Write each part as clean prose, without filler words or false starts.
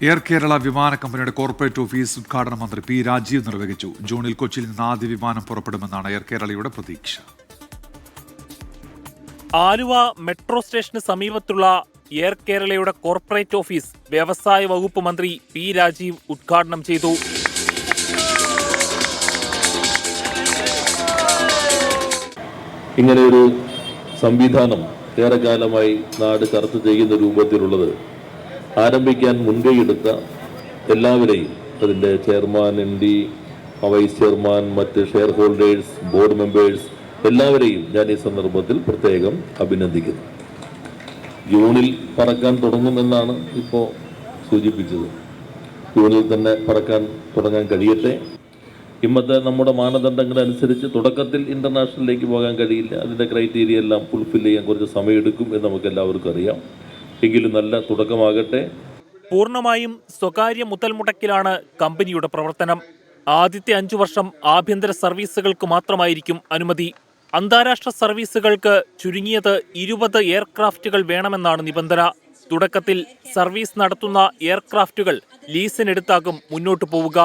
Air Kerala വിമാന കമ്പനിയുടെ corporate office ഉദ്ഘാടനം മന്ത്രി പി രാജീവ് നിർവഹിച്ചു. ജൂണിൽ കൊച്ചിയിൽ നിന്ന് ആദ്യ വിമാനം പുറപ്പെടുമെന്നാണ് എയർ കേരളയുടെ പ്രതീക്ഷ. ആലുവ മെട്രോ സ്റ്റേഷന് സമീപത്തുള്ള എയർ കേരളയുടെ കോർപ്പറേറ്റ് ഓഫീസ് വ്യവസായ വകുപ്പ് മന്ത്രി പി രാജീവ് ഉദ്ഘാടനം ചെയ്തു. ഇങ്ങനെയൊരു സംവിധാനം ഏറെക്കാലമായി നാട് ചർച്ച ചെയ്യുന്ന രൂപത്തിലുള്ളത് ആരംഭിക്കാൻ മുൻകൈയെടുത്ത എല്ലാവരെയും, അതിൻ്റെ ചെയർമാൻ, MD, വൈസ് ചെയർമാൻ, മറ്റ് ഷെയർ ഹോൾഡേഴ്സ്, ബോർഡ് മെമ്പേഴ്സ് എല്ലാവരെയും ഞാൻ ഈ സന്ദർഭത്തിൽ പ്രത്യേകം അഭിനന്ദിക്കുന്നു. ജൂണിൽ പറക്കാൻ തുടങ്ങുമെന്നാണ് ഇപ്പോൾ സൂചിപ്പിച്ചത്. ജൂണിൽ തന്നെ പറക്കാൻ തുടങ്ങാൻ കഴിയട്ടെ. ഇന്നത്തെ നമ്മുടെ മാനദണ്ഡങ്ങൾ അനുസരിച്ച് തുടക്കത്തിൽ ഇന്റർനാഷണലിലേക്ക് പോകാൻ കഴിയില്ല. അതിൻ്റെ ക്രൈറ്റീരിയ എല്ലാം ഫുൾഫിൽ ചെയ്യാൻ കുറച്ച് സമയമെടുക്കും എന്ന് നമുക്ക് എല്ലാവർക്കും അറിയാം. എങ്കിലും നല്ല തുടക്കമാകട്ടെ. പൂർണ്ണമായും സ്വകാര്യ മുതൽമുടക്കിലാണ് കമ്പനിയുടെ പ്രവർത്തനം. ആദ്യത്തെ 5 വർഷം ആഭ്യന്തര സർവീസുകൾക്ക് മാത്രമായിരിക്കും അനുമതി. അന്താരാഷ്ട്ര സർവീസുകൾക്ക് ചുരുങ്ങിയത് 20 എയർക്രാഫ്റ്റുകൾ വേണമെന്നാണ് നിബന്ധന. തുടക്കത്തിൽ സർവീസ് നടത്തുന്ന എയർക്രാഫ്റ്റുകൾ ലീസിനെടുത്താകും മുന്നോട്ടു പോവുക.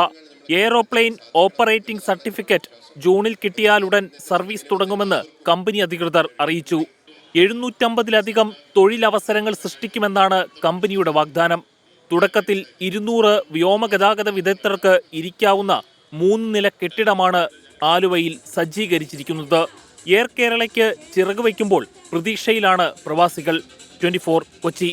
എയറോപ്ലെയിൻ ഓപ്പറേറ്റിംഗ് സർട്ടിഫിക്കറ്റ് ജൂണിൽ കിട്ടിയാലുടൻ സർവീസ് തുടങ്ങുമെന്ന് കമ്പനി അധികൃതർ അറിയിച്ചു. 750-ലധികം തൊഴിലവസരങ്ങൾ സൃഷ്ടിക്കുമെന്നാണ് കമ്പനിയുടെ വാഗ്ദാനം. തുടക്കത്തിൽ 200 വ്യോമഗതാഗത വിദഗ്ധർക്ക് ഇരിക്കാവുന്ന 3 നില കെട്ടിടമാണ് ആലുവയിൽ സജ്ജീകരിച്ചിരിക്കുന്നത്. എയർ കേരളയ്ക്ക് ചിറകുവയ്ക്കുമ്പോൾ പ്രതീക്ഷയിലാണ് പ്രവാസികൾ. 24 കൊച്ചി.